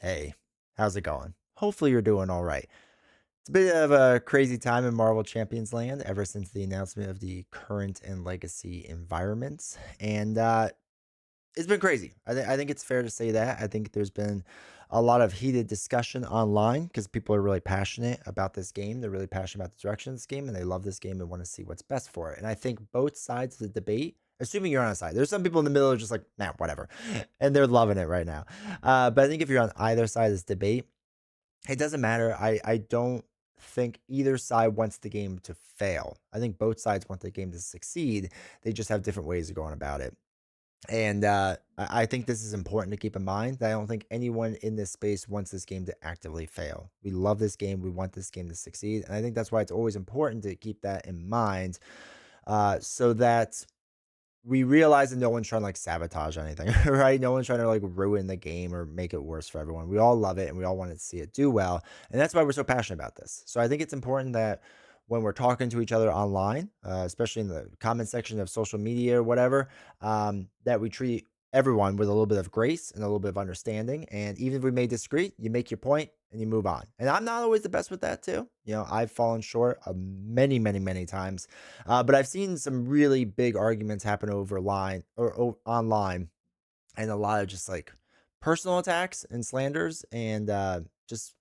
Hey, how's it going? Hopefully you're doing all right. It's a bit of a crazy time in Marvel Champions Land ever since the announcement of the current and legacy environments. And it's been crazy. I think it's fair to say that. I think there's been a lot of heated discussion online because people are really passionate about this game. They're really passionate about the direction of this game and they love this game and want to see what's best for it. And I think both sides of the debate, assuming you're on a side, there's some people in the middle who are just like, nah, whatever. And they're loving it right now. But I think if you're on either side of this debate, it doesn't matter. I don't think either side wants the game to fail. I think both sides want the game to succeed. They just have different ways of going about it. And I think this is important to keep in mind that I don't think anyone in this space wants this game to actively fail. We love this game. We want this game to succeed. And I think that's why it's always important to keep that in mind so that we realize that no one's trying to like sabotage anything, right? No one's trying to like ruin the game or make it worse for everyone. We all love it and we all want to see it do well. And that's why we're so passionate about this. So I think it's important that when we're talking to each other online, especially in the comment section of social media or whatever, that we treat everyone with a little bit of grace and a little bit of understanding. And even if we may disagree, you make your point and you move on. And I'm not always the best with that too. I've fallen short of many, many, many times. But I've seen some really big arguments happen over line or online, and a lot of just like personal attacks and slanders, and just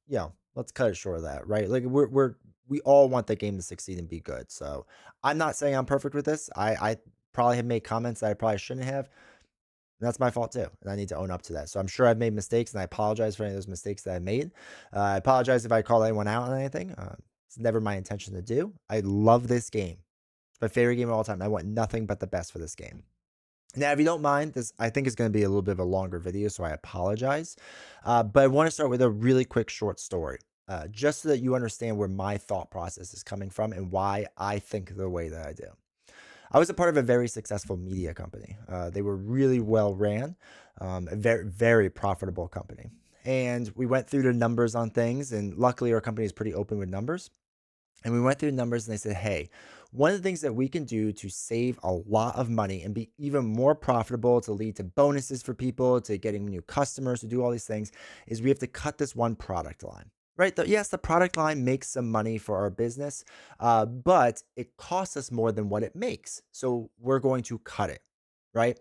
let's cut it short of that, right? Like we all want the game to succeed and be good. So I'm not saying I'm perfect with this. I probably have made comments that I probably shouldn't have. And that's my fault too, and I need to own up to that. So I'm sure I've made mistakes, and I apologize for any of those mistakes that I made. I apologize if I called anyone out on anything. It's never my intention to do. I love this game. It's my favorite game of all time. I want nothing but the best for this game. Now, if you don't mind, this I think is going to be a little bit of a longer video, so I apologize. But I want to start with a really quick short story, just so that you understand where my thought process is coming from and why I think the way that I do. I was a part of a very successful media company. They were really well ran, a very, very profitable company. And we went through the numbers on things, and luckily our company is pretty open with numbers. And we went through the numbers and they said, hey, one of the things that we can do to save a lot of money and be even more profitable, to lead to bonuses for people, to getting new customers, to do all these things, is we have to cut this one product line. Right. Yes, the product line makes some money for our business, but it costs us more than what it makes. So we're going to cut it. Right.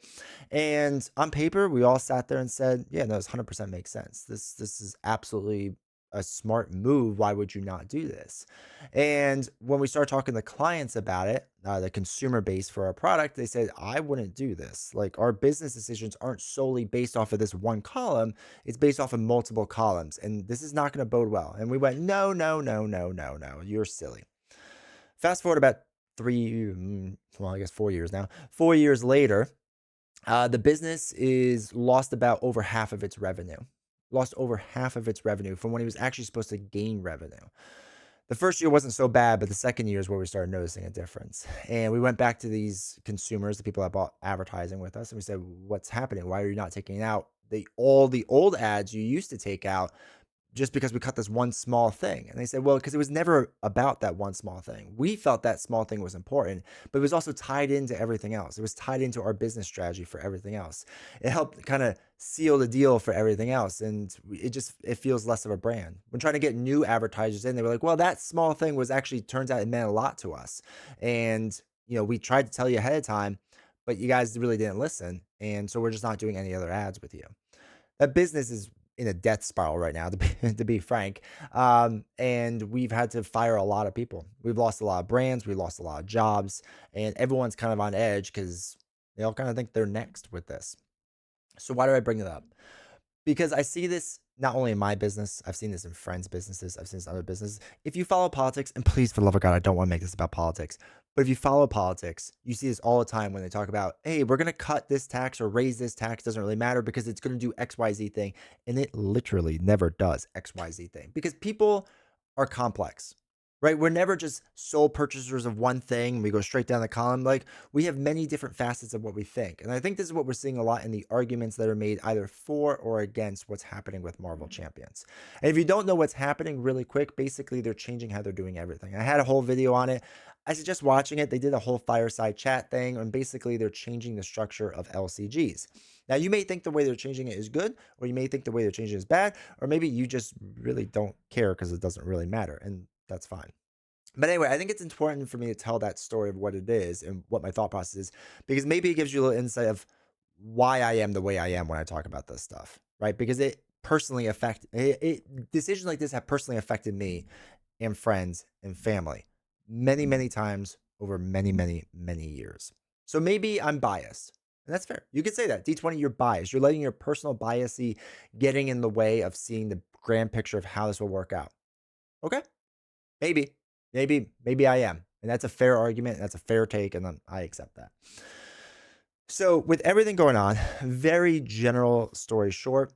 And on paper, we all sat there and said, yeah, no, this 100% makes sense. This is absolutely a smart move. Why would you not do this? And when we started talking to clients about it, the consumer base for our product, they said, I wouldn't do this. Like, our business decisions aren't solely based off of this one column, it's based off of multiple columns. And this is not going to bode well. And we went, no, no, no, no, no, no. You're silly. Fast forward about well, I guess 4 years now. 4 years later, the business is lost about over half of its revenue. Lost over half of its revenue from when he was actually supposed to gain revenue. The first year wasn't so bad, but the second year is where we started noticing a difference. And we went back to these consumers, the people that bought advertising with us, and we said, "What's happening? Why are you not taking out all the old ads you used to take out just because we cut this one small thing?" And they said, well, because it was never about that one small thing. We felt that small thing was important, but it was also tied into everything else. It was tied into our business strategy for everything else. It helped kind of seal the deal for everything else. And it feels less of a brand. When trying to get new advertisers in, they were like, well, that small thing was actually, turns out it meant a lot to us. And, we tried to tell you ahead of time, but you guys really didn't listen. And so we're just not doing any other ads with you. That business is in a death spiral right now, to be frank. And we've had to fire a lot of people. We've lost a lot of brands. We lost a lot of jobs, and everyone's kind of on edge because they all kind of think they're next with this. So why do I bring it up? Because I see this not only in my business, I've seen this in friends' businesses, I've seen this in other businesses. If you follow politics, and please, for the love of God, I don't want to make this about politics, but if you follow politics, you see this all the time when they talk about, hey, we're going to cut this tax or raise this tax, doesn't really matter because it's going to do XYZ thing. And it literally never does XYZ thing because people are complex. Right? We're never just sole purchasers of one thing. We go straight down the column. Like, we have many different facets of what we think. And I think this is what we're seeing a lot in the arguments that are made either for or against what's happening with Marvel Champions. And if you don't know what's happening really quick, basically they're changing how they're doing everything. I had a whole video on it. I suggest watching it. They did a whole fireside chat thing, and basically they're changing the structure of LCGs. Now, you may think the way they're changing it is good, or you may think the way they're changing it is bad, or maybe you just really don't care because it doesn't really matter, and that's fine. But anyway, I think it's important for me to tell that story of what it is and what my thought process is, because maybe it gives you a little insight of why I am the way I am when I talk about this stuff, right? Because it personally decisions like this have personally affected me and friends and family many, many times over many, many, many years. So maybe I'm biased. And that's fair. You could say that. D20, you're biased. You're letting your personal biasy getting in the way of seeing the grand picture of how this will work out. Okay. Maybe. Maybe I am. And that's a fair argument. That's a fair take. And I accept that. So, with everything going on, very general story short,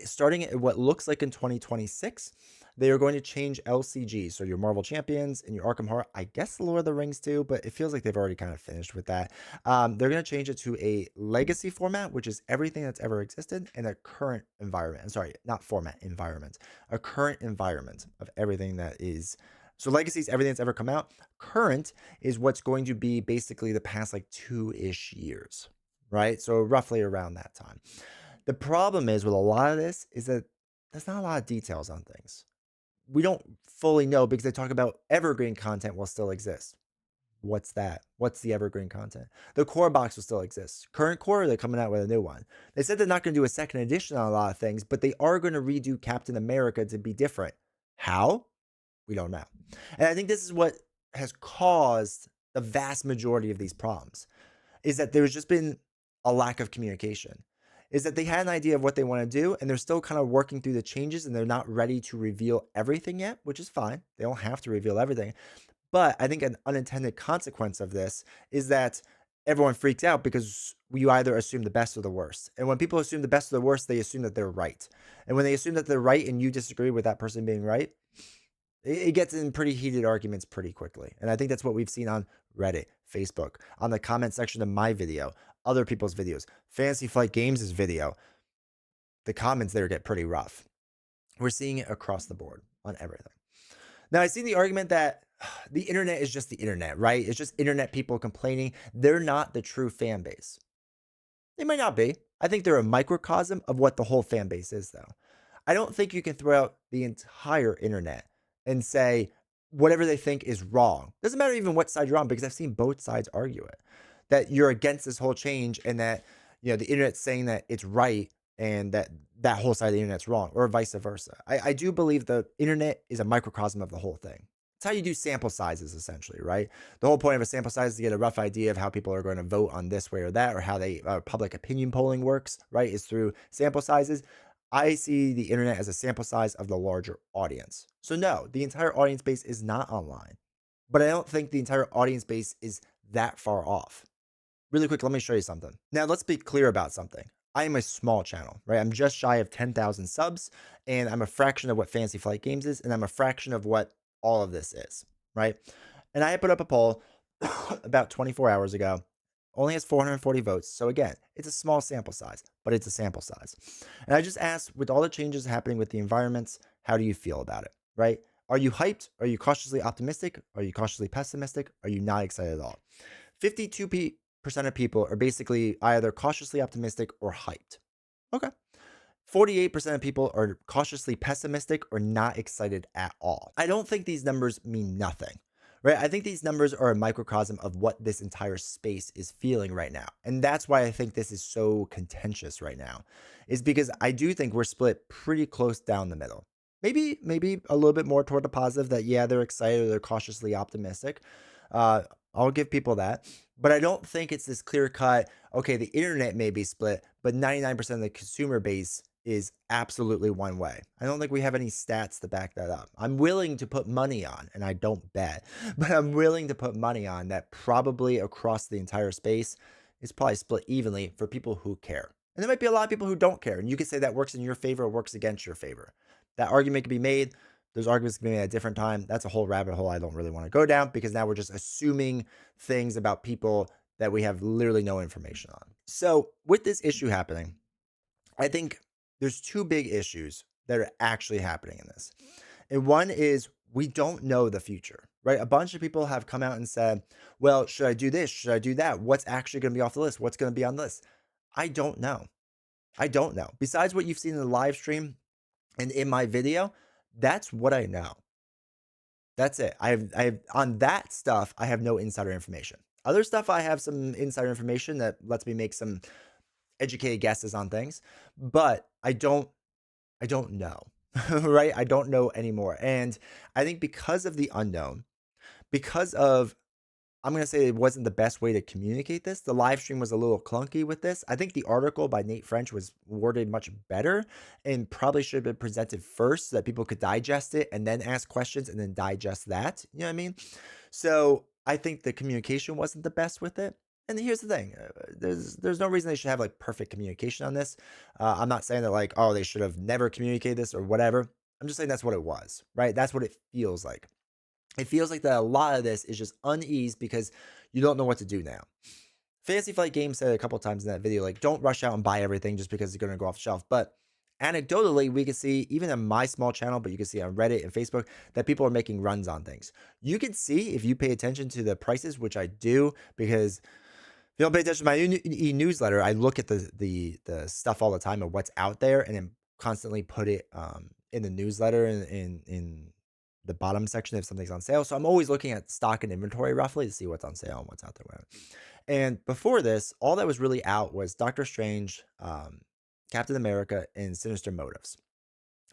starting at what looks like in 2026, they are going to change LCG. So your Marvel Champions and your Arkham Horror, I guess the Lord of the Rings too, but it feels like they've already kind of finished with that. They're going to change it to a legacy format, which is everything that's ever existed, and a current environment. I'm sorry, not format, environment. A current environment of everything that is. So legacy is everything that's ever come out. Current is what's going to be basically the past like 2-ish years, right? So roughly around that time. The problem is with a lot of this is that there's not a lot of details on things. We don't fully know because they talk about evergreen content will still exist. What's that? What's the evergreen content? The core box will still exist. Current core, they're coming out with a new one. They said they're not going to do a second edition on a lot of things, but they are going to redo Captain America to be different. How? We don't know. And I think this is what has caused the vast majority of these problems, is that there's just been a lack of communication. Is that they had an idea of what they want to do, and they're still kind of working through the changes, and they're not ready to reveal everything yet, which is fine. They don't have to reveal everything. But I think an unintended consequence of this is that everyone freaks out because you either assume the best or the worst. And when people assume the best or the worst, they assume that they're right. And when they assume that they're right and you disagree with that person being right, it gets in pretty heated arguments pretty quickly. And I think that's what we've seen on Reddit, Facebook, on the comment section of my video, other people's videos, Fantasy Flight Games' video. The comments there get pretty rough. We're seeing it across the board on everything. Now, I see the argument that the internet is just the internet, right? It's just internet people complaining. They're not the true fan base. They might not be. I think they're a microcosm of what the whole fan base is, though. I don't think you can throw out the entire internet and say whatever they think is wrong. Doesn't matter even what side you're on, because I've seen both sides argue it. That you're against this whole change, and that the internet's saying that it's right, and that whole side of the internet's wrong, or vice versa. I do believe the internet is a microcosm of the whole thing. It's how you do sample sizes, essentially, right? The whole point of a sample size is to get a rough idea of how people are going to vote on this way or that, or how public opinion polling works, right? Is through sample sizes. I see the internet as a sample size of the larger audience. So no, the entire audience base is not online, but I don't think the entire audience base is that far off. Really quick, let me show you something. Now, let's be clear about something. I am a small channel, right? I'm just shy of 10,000 subs, and I'm a fraction of what Fantasy Flight Games is, and I'm a fraction of what all of this is, right? And I put up a poll about 24 hours ago. Only has 440 votes. So again, it's a small sample size, but it's a sample size. And I just asked, with all the changes happening with the environments, how do you feel about it, right? Are you hyped? Are you cautiously optimistic? Are you cautiously pessimistic? Are you not excited at all? 52% of people are basically either cautiously optimistic or hyped. Okay. 48% of people are cautiously pessimistic or not excited at all. I don't think these numbers mean nothing, right? I think these numbers are a microcosm of what this entire space is feeling right now. And that's why I think this is so contentious right now, is because I do think we're split pretty close down the middle. Maybe a little bit more toward the positive, that, yeah, they're excited or they're cautiously optimistic. I'll give people that. But I don't think it's this clear cut, okay, the internet may be split, but 99% of the consumer base is absolutely one way. I don't think we have any stats to back that up. I'm willing to put money on, and I don't bet, but I'm willing to put money on that probably across the entire space is probably split evenly for people who care. And there might be a lot of people who don't care, and you could say that works in your favor or works against your favor. That argument can be made. Those arguments can be made at a different time. That's a whole rabbit hole I don't really want to go down, because now we're just assuming things about people that we have literally no information on. So with this issue happening, I think there's two big issues that are actually happening in this. And one is, We don't know the future, right? A bunch of people have come out and said, well, should I do this? Should I do that? What's actually going to be off the list? What's going to be on the list? I don't know. I don't know. Besides what you've seen in the live stream and in my video, that's what I know. That's it. I have on that stuff, I have no insider information. Other stuff, I have some insider information that lets me make some educated guesses on things, but I don't know. Right? I don't know anymore. And I think because of the unknown, because of I'm going to say it wasn't the best way to communicate this. The live stream was a little clunky with this. I think the article by Nate French was worded much better and probably should have been presented first so that people could digest it and then ask questions and then digest that. You know what I mean? So I think the communication wasn't the best with it. And here's the thing: there's no reason they should have like perfect communication on this. I'm not saying that like, oh, they should have never communicated this or whatever. I'm just saying that's what it was, right? That's what it feels like. It feels like that a lot of this is just unease because you don't know what to do now. Fantasy Flight Games said a couple times in that video, like, don't rush out and buy everything just because it's going to go off the shelf. But anecdotally, we can see, even in my small channel, but you can see on Reddit and Facebook, that people are making runs on things. You can see if you pay attention to the prices, which I do, because if you don't pay attention to my e-newsletter, I look at the stuff all the time of what's out there and then constantly put it in the newsletter and in the bottom section if something's on sale. So I'm always looking at stock and inventory roughly to see what's on sale and what's out there. Whatever. And before this, all that was really out was Doctor Strange, Captain America, and Sinister Motives.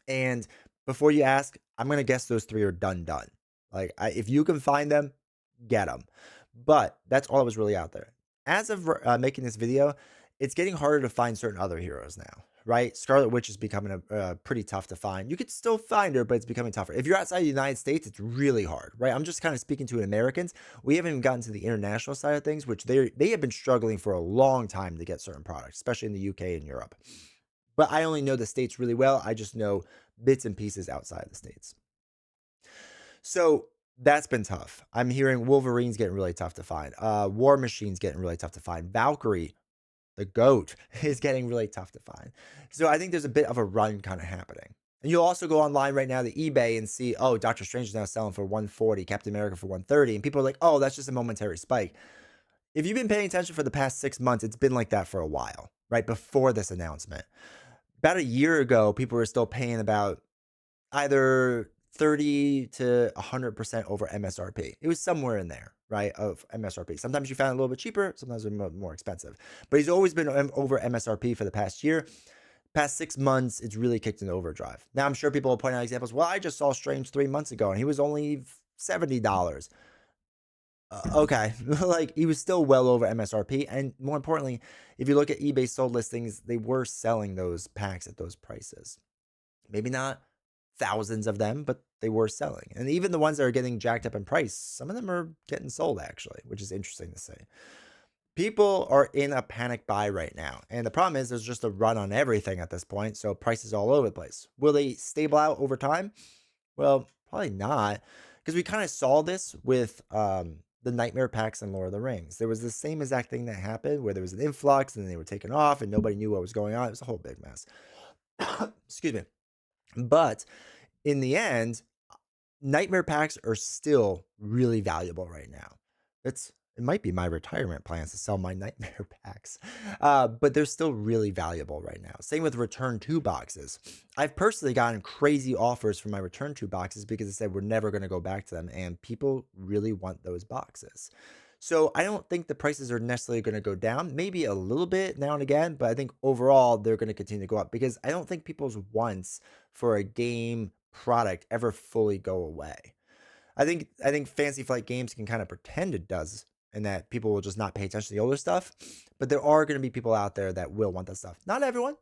And before you ask, I'm gonna guess those three are done. Like if you can find them, get them. But that's all that was really out there. As of making this video, it's getting harder to find certain other heroes now, right? Scarlet Witch is becoming pretty tough to find. You could still find her, but it's becoming tougher. If you're outside the United States, it's really hard, right? I'm just kind of speaking to Americans. We haven't even gotten to the international side of things, which they have been struggling for a long time to get certain products, especially in the UK and Europe. But I only know the States really well. I just know bits and pieces outside the States. So that's been tough. I'm hearing Wolverine's getting really tough to find. War Machine's getting really tough to find. Valkyrie, the GOAT, is getting really tough to find. So I think there's a bit of a run kind of happening. And you'll also go online right now to eBay and see, oh, Doctor Strange is now selling for 140, Captain America for 130. And people are like, oh, that's just a momentary spike. If you've been paying attention for the past 6 months, it's been like that for a while, right? Before this announcement. About a year ago, people were still paying about either 30 to 100% over MSRP. It was somewhere in there, right, of MSRP. Sometimes you found it a little bit cheaper, sometimes it's more expensive. But he's always been over MSRP for the past year. Past 6 months, it's really kicked into overdrive. Now, I'm sure people will point out examples. Well, I just saw Strange 3 months ago, and he was only $70. Okay, like he was still well over MSRP. And more importantly, if you look at eBay sold listings, they were selling those packs at those prices. Maybe not thousands of them, but they were selling. And even the ones that are getting jacked up in price, some of them are getting sold actually, which is interesting to say. People are in a panic buy right now. And the problem is there's just a run on everything at this point. So prices all over the place. Will they stable out over time? Well, probably not. Because we kind of saw this with the Nightmare packs in Lord of the Rings. There was the same exact thing that happened where there was an influx and then they were taken off and nobody knew what was going on. It was a whole big mess. Excuse me. But in the end, Nightmare packs are still really valuable right now. It might be my retirement plans to sell my Nightmare packs, but they're still really valuable right now. Same with Return 2 boxes. I've personally gotten crazy offers for my Return 2 boxes because I said we're never going to go back to them, and people really want those boxes. So I don't think the prices are necessarily going to go down. Maybe a little bit now and again, but I think overall they're going to continue to go up because I don't think people's wants for a game product ever fully go away. I think Fantasy Flight Games can kind of pretend it does, and that people will just not pay attention to the older stuff. But there are going to be people out there that will want that stuff. Not everyone,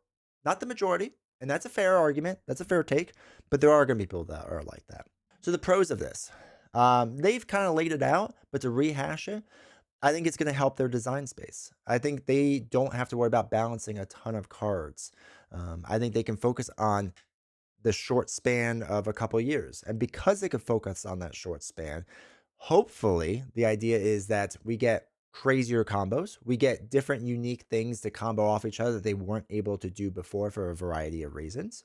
not the majority, and that's a fair argument. That's a fair take. But there are going to be people that are like that. So the pros of this, they've kind of laid it out, but to rehash it, I think it's going to help their design space. I think they don't have to worry about balancing a ton of cards. I think they can focus on the short span of a couple of years. And because they can focus on that short span, hopefully the idea is that we get crazier combos. We get different unique things to combo off each other that they weren't able to do before for a variety of reasons.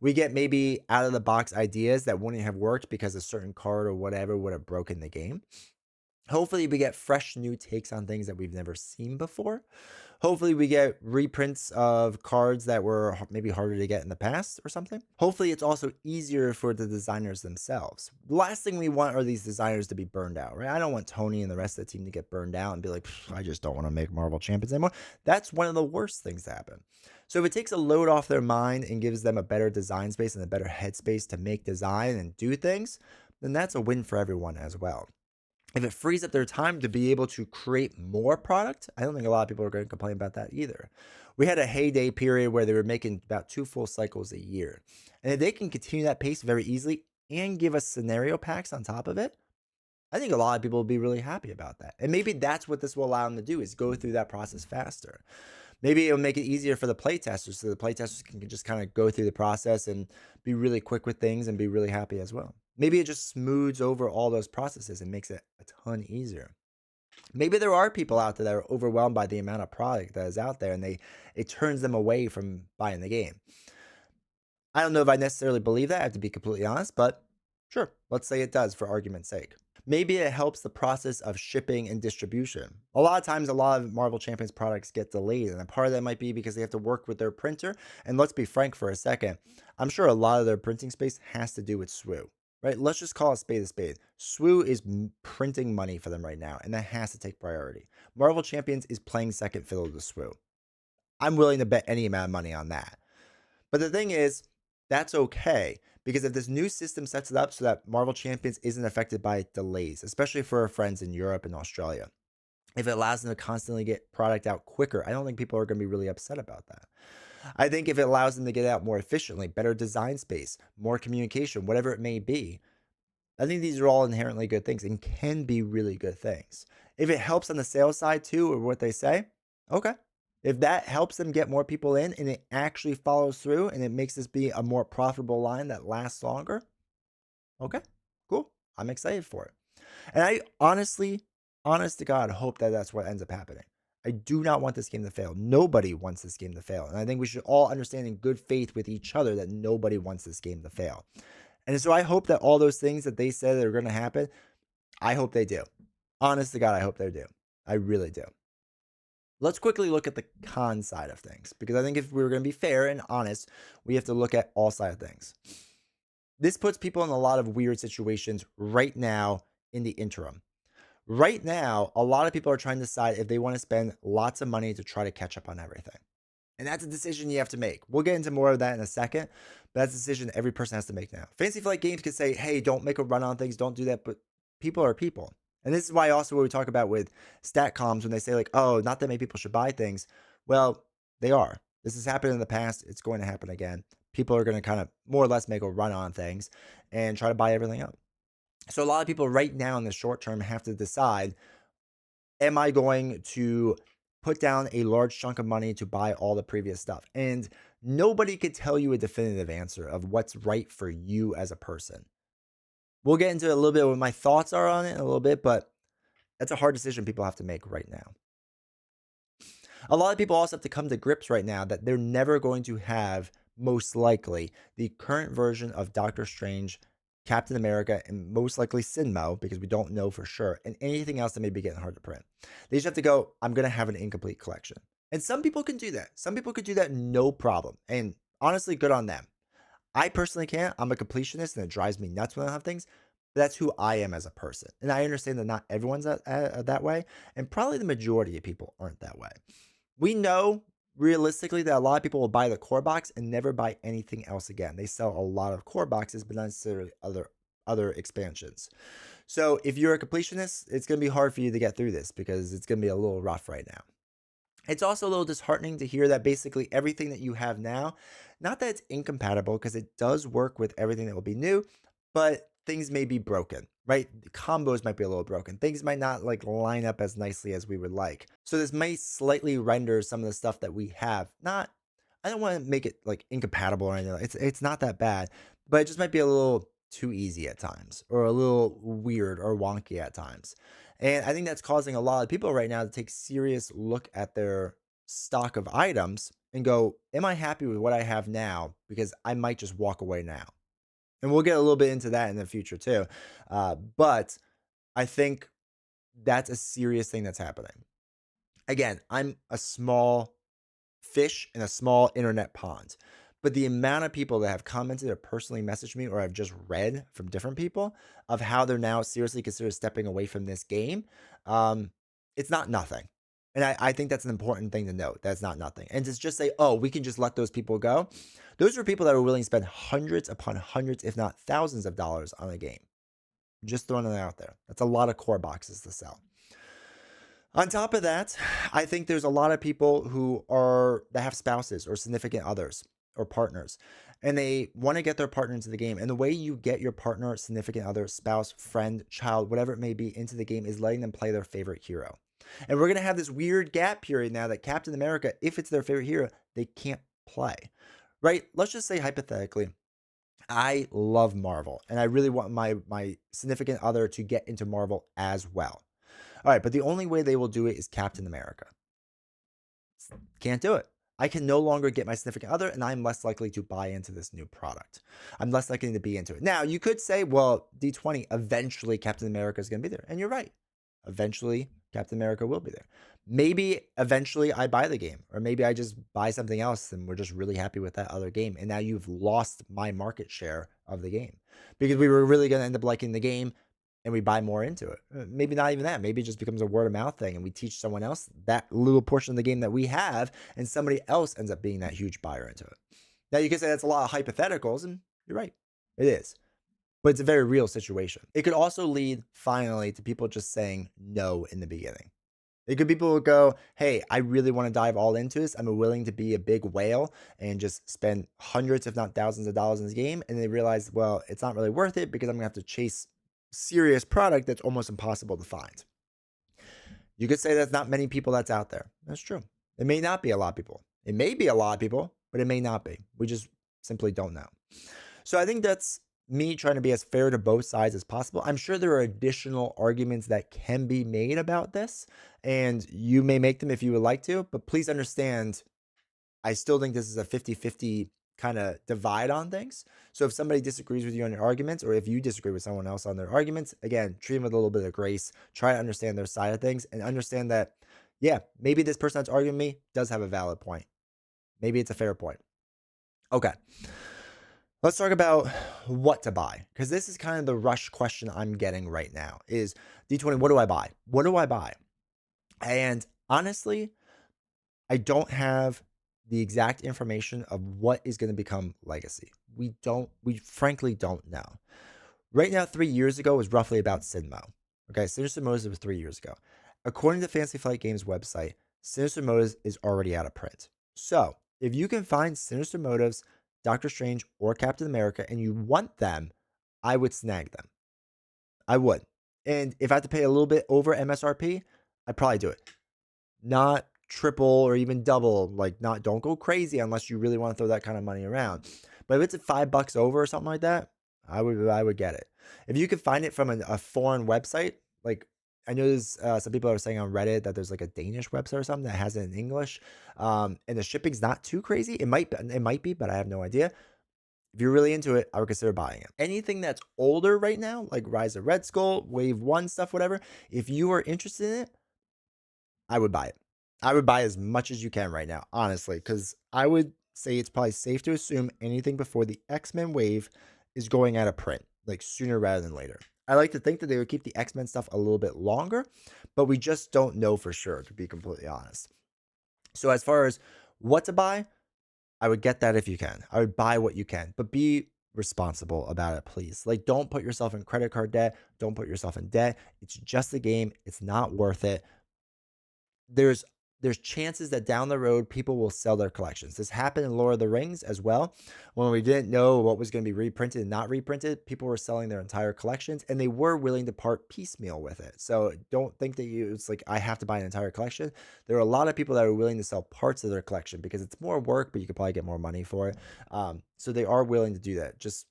We get maybe out of the box ideas that wouldn't have worked because a certain card or whatever would have broken the game. Hopefully, we get fresh new takes on things that we've never seen before. Hopefully, we get reprints of cards that were maybe harder to get in the past or something. Hopefully, it's also easier for the designers themselves. The last thing we want are these designers to be burned out, right? I don't want Tony and the rest of the team to get burned out and be like, I just don't want to make Marvel Champions anymore. That's one of the worst things to happen. So if it takes a load off their mind and gives them a better design space and a better headspace to make design and do things, then that's a win for everyone as well. If it frees up their time to be able to create more product, I don't think a lot of people are going to complain about that either. We had a heyday period where they were making about 2 full cycles a year. And if they can continue that pace very easily and give us scenario packs on top of it, I think a lot of people will be really happy about that. And maybe that's what this will allow them to do, is go through that process faster. Maybe it'll make it easier for the playtesters, so the playtesters can just kind of go through the process and be really quick with things and be really happy as well. Maybe it just smooths over all those processes and makes it a ton easier. Maybe there are people out there that are overwhelmed by the amount of product that is out there, and it turns them away from buying the game. I don't know if I necessarily believe that, I have to be completely honest, but sure, let's say it does for argument's sake. Maybe it helps the process of shipping and distribution. A lot of times, a lot of Marvel Champions products get delayed, and a part of that might be because they have to work with their printer. And let's be frank for a second, I'm sure a lot of their printing space has to do with SWU, right? Let's just call a spade a spade. SWU is printing money for them right now, and that has to take priority. Marvel Champions is playing second fiddle to SWU. I'm willing to bet any amount of money on that. But the thing is, that's okay, because if this new system sets it up so that Marvel Champions isn't affected by delays, especially for our friends in Europe and Australia, if it allows them to constantly get product out quicker, I don't think people are going to be really upset about that. I think if it allows them to get out more efficiently, better design space, more communication, whatever it may be, I think these are all inherently good things and can be really good things. If it helps on the sales side too, or what they say, okay. If that helps them get more people in and it actually follows through and it makes this be a more profitable line that lasts longer, okay, cool. I'm excited for it. And I honestly, honest to God, hope that that's what ends up happening. I do not want this game to fail. Nobody wants this game to fail. And I think we should all understand in good faith with each other that nobody wants this game to fail. And so I hope that all those things that they said that are going to happen, I hope they do. Honest to God, I hope they do. I really do. Let's quickly look at the con side of things, because I think if we were going to be fair and honest, we have to look at all sides of things. This puts people in a lot of weird situations right now in the interim. Right now, a lot of people are trying to decide if they want to spend lots of money to try to catch up on everything. And that's a decision you have to make. We'll get into more of that in a second, but that's a decision every person has to make now. Fantasy Flight Games could say, hey, don't make a run on things, don't do that, but people are people. And this is why also what we talk about with StatComs when they say like, oh, not that many people should buy things. Well, they are. This has happened in the past. It's going to happen again. People are going to kind of more or less make a run on things and try to buy everything up. So a lot of people right now in the short term have to decide, am I going to put down a large chunk of money to buy all the previous stuff? And nobody could tell you a definitive answer of what's right for you as a person. We'll get into a little bit what my thoughts are on it in a little bit, but that's a hard decision people have to make right now. A lot of people also have to come to grips right now that they're never going to have, most likely, the current version of Doctor Strange, Captain America, and most likely Sinmo, because we don't know for sure, and anything else that may be getting hard to print. They just have to go, I'm going to have an incomplete collection. And some people can do that. Some people could do that no problem. And honestly, good on them. I personally can't. I'm a completionist and it drives me nuts when I don't have things. But that's who I am as a person. And I understand that not everyone's that way. And probably the majority of people aren't that way. We know realistically that a lot of people will buy the core box and never buy anything else again. They sell a lot of core boxes, but not necessarily other expansions. So if you're a completionist, it's going to be hard for you to get through this because it's going to be a little rough right now. It's also a little disheartening to hear that basically everything that you have now, not that it's incompatible because it does work with everything that will be new, but things may be broken, right? Combos might be a little broken. Things might not like line up as nicely as we would like. So this may slightly render some of the stuff that we have not, I don't want to make it like incompatible or anything. It's not that bad, but it just might be a little too easy at times or a little weird or wonky at times. And I think that's causing a lot of people right now to take serious look at their stock of items and go, am I happy with what I have now? Because I might just walk away now. And we'll get a little bit into that in the future too. But I think that's a serious thing that's happening. Again, I'm a small fish in a small internet pond. But the amount of people that have commented or personally messaged me or I've just read from different people of how they're now seriously consider stepping away from this game, um, it's not nothing. And I think that's an important thing to note. That's not nothing. And to just say, oh, we can just let those people go. Those are people that are willing to spend hundreds upon hundreds, if not thousands of dollars on a game. Just throwing it out there. That's a lot of core boxes to sell. On top of that, I think there's a lot of people that have spouses or significant others or partners, and they want to get their partner into the game. And the way you get your partner, significant other, spouse, friend, child, whatever it may be, into the game is letting them play their favorite hero. And we're going to have this weird gap period now that Captain America, if it's their favorite hero, they can't play. Right? Let's just say hypothetically, I love Marvel and I really want my significant other to get into Marvel as well. All right, but the only way they will do it is Captain America. Can't do it. I can no longer get my significant other, and I'm less likely to buy into this new product. I'm less likely to be into it. Now, you could say, well, D20, eventually Captain America is going to be there. And you're right. Eventually, Captain America will be there. Maybe eventually I buy the game, or maybe I just buy something else and we're just really happy with that other game. And now you've lost my market share of the game because we were really going to end up liking the game and we buy more into it. Maybe not even that. Maybe it just becomes a word of mouth thing and we teach someone else that little portion of the game that we have and somebody else ends up being that huge buyer into it. Now you can say that's a lot of hypotheticals and you're right. It is. But it's a very real situation. It could also lead finally to people just saying no in the beginning. It could be people who go, hey, I really want to dive all into this. I'm willing to be a big whale and just spend hundreds, if not thousands of dollars in this game. And they realize, well, it's not really worth it because I'm going to have to chase serious product that's almost impossible to find. You could say that's not many people that's out there. That's true. It may not be a lot of people. It may be a lot of people, but it may not be. We just simply don't know. So I think that's me trying to be as fair to both sides as possible. I'm sure there are additional arguments that can be made about this, and you may make them if you would like to, but please understand, I still think this is a 50-50 kind of divide on things. So if somebody disagrees with you on your arguments, or if you disagree with someone else on their arguments, again, treat them with a little bit of grace, try to understand their side of things, and understand that, yeah, maybe this person that's arguing me does have a valid point. Maybe it's a fair point. Okay. Let's talk about what to buy, because this is kind of the rush question I'm getting right now is D20, what do I buy? What do I buy? And honestly, I don't have the exact information of what is going to become legacy. We frankly don't know. Right now, 3 years ago was roughly about Sinmo. Okay, Sinister Motives was 3 years ago. According to Fantasy Flight Games website, Sinister Motives is already out of print. So if you can find Sinister Motives, Doctor Strange, or Captain America, and you want them, I would snag them. I would. And if I had to pay a little bit over MSRP, I'd probably do it. Not triple or even double. Like, don't go crazy unless you really want to throw that kind of money around. But if it's at $5 over or something like that, I would get it. If you could find it from a foreign website, like I know there's some people are saying on Reddit that there's like a Danish website or something that has it in English, and the shipping's not too crazy. It might be, but I have no idea. If you're really into it, I would consider buying it. Anything that's older right now, like Rise of Red Skull, Wave 1 stuff, whatever, if you are interested in it, I would buy it. I would buy as much as you can right now, honestly, because I would say it's probably safe to assume anything before the X-Men wave is going out of print, like sooner rather than later. I like to think that they would keep the X-Men stuff a little bit longer, but we just don't know for sure, to be completely honest. So as far as what to buy, I would get that if you can. I would buy what you can, but be responsible about it, please. Like, don't put yourself in credit card debt. Don't put yourself in debt. It's just a game. It's not worth it. There's chances that down the road people will sell their collections. This happened in Lord of the Rings as well. When we didn't know what was going to be reprinted and not reprinted, people were selling their entire collections and they were willing to part piecemeal with it. So don't think that it's like I have to buy an entire collection. There are a lot of people that are willing to sell parts of their collection because it's more work, but you could probably get more money for it. So they are willing to do that. Just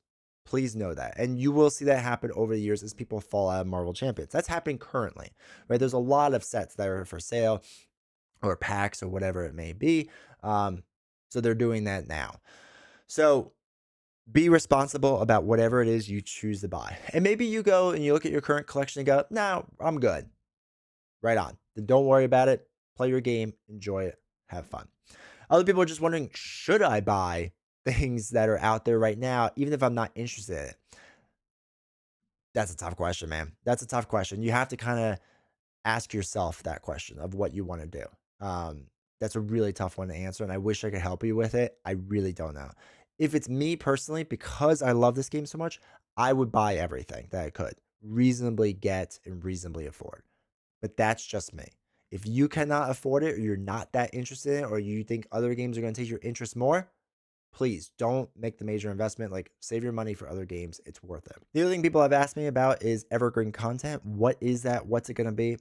Please know that. And you will see that happen over the years as people fall out of Marvel Champions. That's happening currently, right? There's a lot of sets that are for sale or packs or whatever it may be. So they're doing that now. So be responsible about whatever it is you choose to buy. And maybe you go and you look at your current collection and go, no, I'm good. Right on. Then don't worry about it. Play your game, enjoy it, have fun. Other people are just wondering, should I buy things that are out there right now, even if I'm not interested in it? That's a tough question, man. That's a tough question. You have to kind of ask yourself that question of what you want to do. That's a really tough one to answer, and I wish I could help you with it. I really don't know. If it's me personally, because I love this game so much, I would buy everything that I could reasonably get and reasonably afford. But that's just me. If you cannot afford it, or you're not that interested in it, or you think other games are going to take your interest more, please don't make the major investment. Like, save your money for other games. It's worth it. The other thing people have asked me about is evergreen content. What is that? What's it going to be?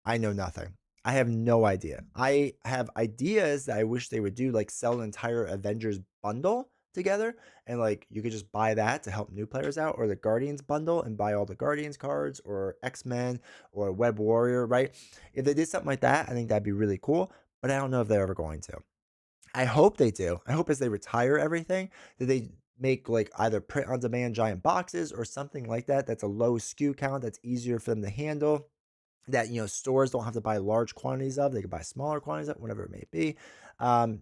I know nothing. I have no idea. I have ideas that I wish they would do, like sell an entire Avengers bundle together, and like you could just buy that to help new players out, or the Guardians bundle and buy all the Guardians cards, or X-Men, or Web Warrior, right? If they did something like that, I think that'd be really cool, but I don't know if they're ever going to. I hope they do. I hope as they retire everything that they make like either print on demand giant boxes or something like that that's a low SKU count that's easier for them to handle, that stores don't have to buy large quantities of. They can buy smaller quantities of, whatever it may be. um,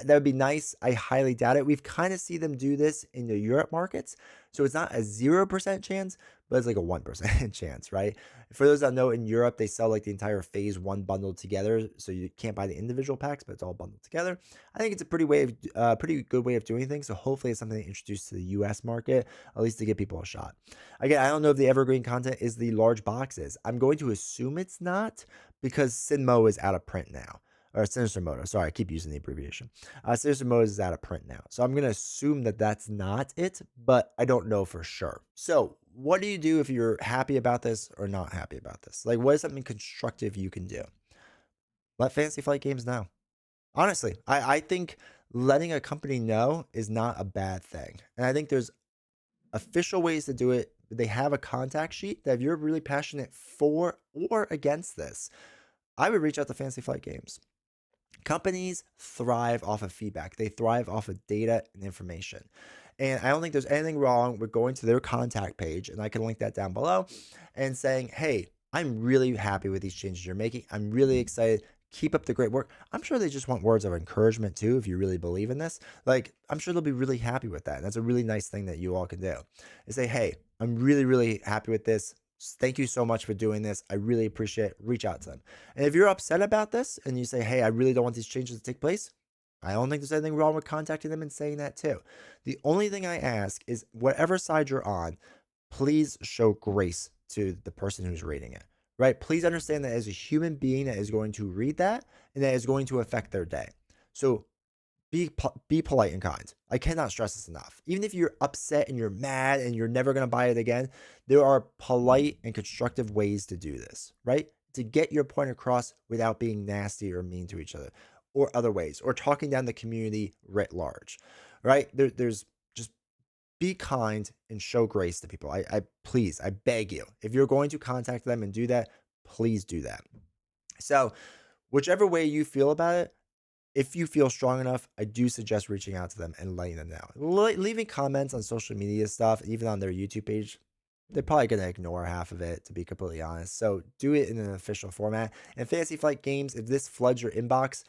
that would be nice. I highly doubt it. We've kind of see them do this in the Europe markets. So it's not a 0% chance, but it's like a 1% chance, right? For those that know, in Europe, they sell like the entire phase one bundled together. So you can't buy the individual packs, but it's all bundled together. I think it's a pretty good way of doing things. So hopefully it's something introduced to the US market, at least to give people a shot. Again, I don't know if the evergreen content is the large boxes. I'm going to assume it's not, because Sinmo is out of print now, or Sinister Moto. Sorry, I keep using the abbreviation. Sinister Moto is out of print now. So I'm going to assume that that's not it, but I don't know for sure. So what do you do if you're happy about this or not happy about this? Like, what is something constructive you can do? Let Fantasy Flight Games know. Honestly, I think letting a company know is not a bad thing. And I think there's official ways to do it. They have a contact sheet that if you're really passionate for or against this, I would reach out to Fantasy Flight Games. Companies thrive off of feedback. They thrive off of data and information. And I don't think there's anything wrong with going to their contact page, and I can link that down below, and saying, hey, I'm really happy with these changes you're making. I'm really excited. Keep up the great work. I'm sure they just want words of encouragement too, if you really believe in this. Like, I'm sure they'll be really happy with that. And that's a really nice thing that you all can do. Is say, hey, I'm really, really happy with this. Thank you so much for doing this. I really appreciate it. Reach out to them. And if you're upset about this and you say, hey, I really don't want these changes to take place, I don't think there's anything wrong with contacting them and saying that too. The only thing I ask is, whatever side you're on, please show grace to the person who's reading it, right? Please understand that as a human being that is going to read that and that is going to affect their day. So be polite and kind. I cannot stress this enough. Even if you're upset and you're mad and you're never going to buy it again, there are polite and constructive ways to do this, right? To get your point across without being nasty or mean to each other, or other ways, or talking down the community writ large, right? There's just be kind and show grace to people. I please, I beg you, if you're going to contact them and do that, please do that. So whichever way you feel about it, if you feel strong enough, I do suggest reaching out to them and letting them know. Leaving comments on social media stuff, even on their YouTube page, they're probably going to ignore half of it, to be completely honest. So do it in an official format. And Fantasy Flight Games, if this floods your inbox,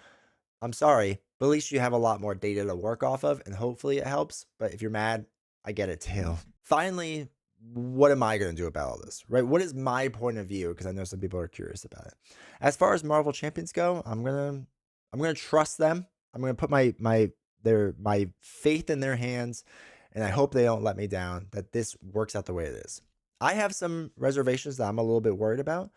I'm sorry, but at least you have a lot more data to work off of, and hopefully it helps. But if you're mad, I get it too. Finally, what am I going to do about all this, right? What is my point of view? Because I know some people are curious about it. As far as Marvel Champions go, I'm gonna trust them. I'm gonna put my faith in their hands, and I hope they don't let me down, that this works out the way it is. I have some reservations that I'm a little bit worried about.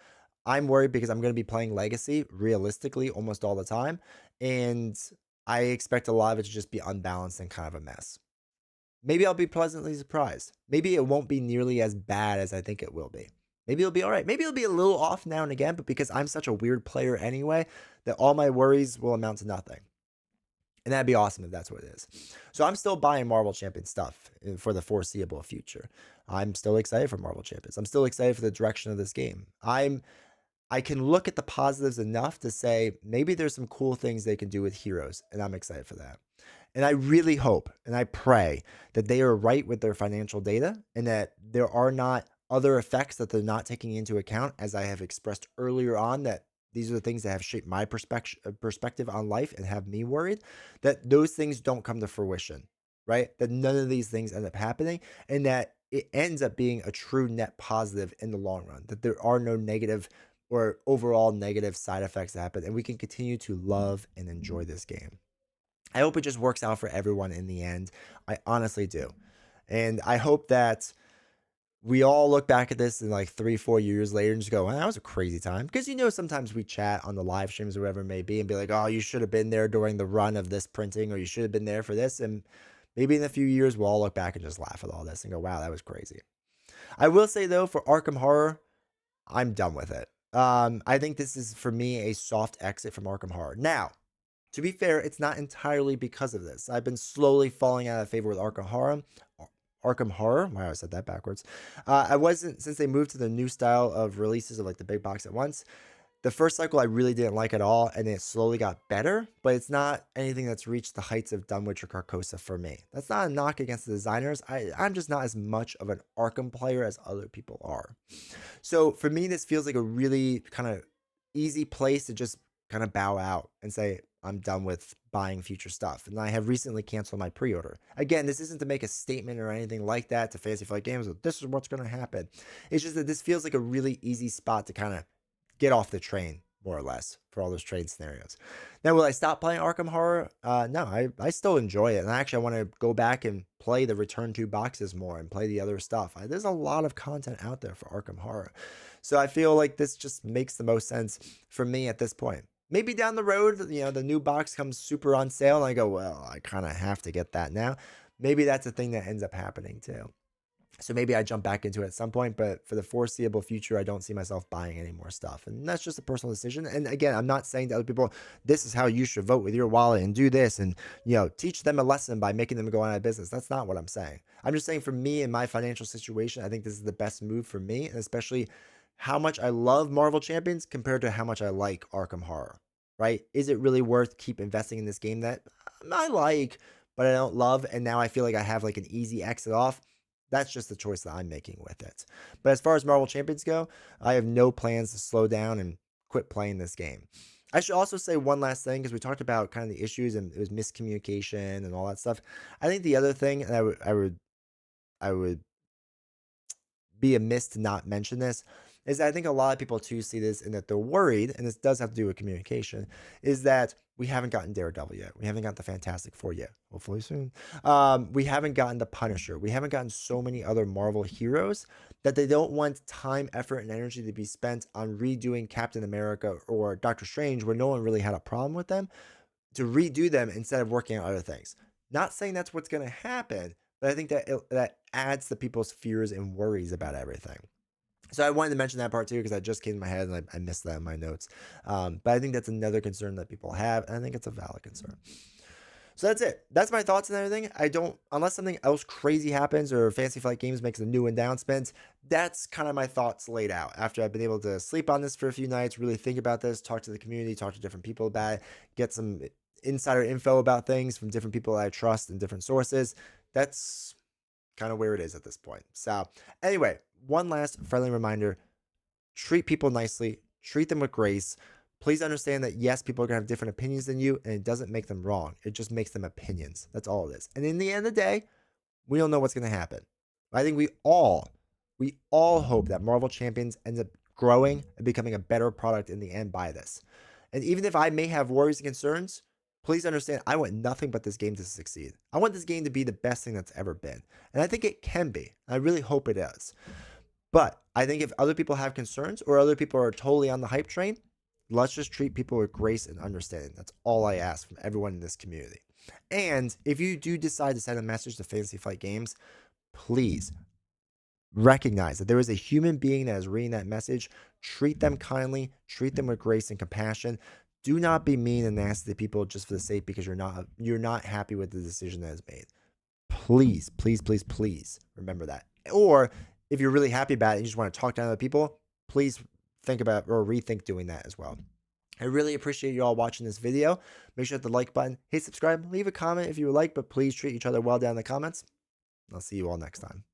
I'm worried because I'm gonna be playing Legacy realistically almost all the time, and I expect a lot of it to just be unbalanced and kind of a mess. Maybe I'll be pleasantly surprised. Maybe it won't be nearly as bad as I think it will be. Maybe it'll be all right. Maybe it'll be a little off now and again, but because I'm such a weird player anyway, that all my worries will amount to nothing. And that'd be awesome if that's what it is. So I'm still buying Marvel Champions stuff for the foreseeable future. I'm still excited for Marvel Champions. I'm still excited for the direction of this game. I can look at the positives enough to say maybe there's some cool things they can do with heroes, and I'm excited for that. And I really hope and I pray that they are right with their financial data and that there are not other effects that they're not taking into account, as I have expressed earlier on, that these are the things that have shaped my perspective on life and have me worried, that those things don't come to fruition, right? That none of these things end up happening and that it ends up being a true net positive in the long run, that there are no negative or overall negative side effects that happen and we can continue to love and enjoy this game. I hope it just works out for everyone in the end. I honestly do. And I hope that we all look back at this in like 3, 4 years later and just go, well, that was a crazy time. Because sometimes we chat on the live streams or whatever it may be and be like, oh, you should have been there during the run of this printing, or you should have been there for this. And maybe in a few years, we'll all look back and just laugh at all this and go, wow, that was crazy. I will say though, for Arkham Horror, I'm done with it. I think this is for me a soft exit from Arkham Horror. Now, to be fair, it's not entirely because of this. I've been slowly falling out of favor with Arkham Horror. Arkham Horror. Wow, I said that backwards. I wasn't, since they moved to the new style of releases of like the big box at once. The first cycle I really didn't like at all, and it slowly got better, but it's not anything that's reached the heights of Dunwich or Carcosa for me. That's not a knock against the designers. I'm just not as much of an Arkham player as other people are. So for me, this feels like a really kind of easy place to just kind of bow out and say, I'm done with buying future stuff. And I have recently canceled my pre-order. Again, this isn't to make a statement or anything like that to Fantasy Flight Games. This is what's going to happen. It's just that this feels like a really easy spot to kind of get off the train, more or less, for all those trade scenarios. Now, will I stop playing Arkham Horror? No, I still enjoy it. And actually, I want to go back and play the Return to boxes more and play the other stuff. There's a lot of content out there for Arkham Horror. So I feel like this just makes the most sense for me at this point. Maybe down the road, the new box comes super on sale and I go, well, I kind of have to get that now. Maybe that's a thing that ends up happening too. So maybe I jump back into it at some point, but for the foreseeable future, I don't see myself buying any more stuff. And that's just a personal decision. And again, I'm not saying to other people, this is how you should vote with your wallet and do this and, teach them a lesson by making them go out of business. That's not what I'm saying. I'm just saying for me and my financial situation, I think this is the best move for me, and especially how much I love Marvel Champions compared to how much I like Arkham Horror, right? Is it really worth keep investing in this game that I like, but I don't love? And now I feel like I have like an easy exit off. That's just the choice that I'm making with it. But as far as Marvel Champions go, I have no plans to slow down and quit playing this game. I should also say one last thing, because we talked about kind of the issues and it was miscommunication and all that stuff. I think the other thing, and I would be amiss to not mention this, is that I think a lot of people too see this and that they're worried, and this does have to do with communication, is that we haven't gotten Daredevil yet. We haven't got the Fantastic Four yet. Hopefully soon. We haven't gotten the Punisher. We haven't gotten so many other Marvel heroes that they don't want time, effort, and energy to be spent on redoing Captain America or Doctor Strange, where no one really had a problem with them, to redo them instead of working on other things. Not saying that's what's going to happen, but I think that that adds to people's fears and worries about everything. So I wanted to mention that part too, because that just came to my head and I missed that in my notes. But I think that's another concern that people have, and I think it's a valid concern. So that's it. That's my thoughts and everything. I don't, unless something else crazy happens or Fantasy Flight Games makes a new announcement, that's kind of my thoughts laid out after I've been able to sleep on this for a few nights, really think about this, talk to the community, talk to different people about it, get some insider info about things from different people I trust and different sources. That's kind of where it is at this point. So anyway, one last friendly reminder: treat people nicely, treat them with grace. Please understand that yes, people are going to have different opinions than you, and it doesn't make them wrong. It just makes them opinions. That's all it is. And in the end of the day, we don't know what's going to happen. I think we all hope that Marvel Champions ends up growing and becoming a better product in the end by this. And even if I may have worries and concerns, please understand I want nothing but this game to succeed. I want this game to be the best thing that's ever been. And I think it can be. I really hope it is. But I think if other people have concerns or other people are totally on the hype train, let's just treat people with grace and understanding. That's all I ask from everyone in this community. And if you do decide to send a message to Fantasy Flight Games, please recognize that there is a human being that is reading that message. Treat them kindly, treat them with grace and compassion. Do not be mean and nasty to people just for the sake because you're not happy with the decision that is made. Please, please, please, please remember that. Or if you're really happy about it and you just want to talk down to other people, please think about or rethink doing that as well. I really appreciate you all watching this video. Make sure to hit the like button, hit subscribe, leave a comment if you would like, but please treat each other well down in the comments. I'll see you all next time.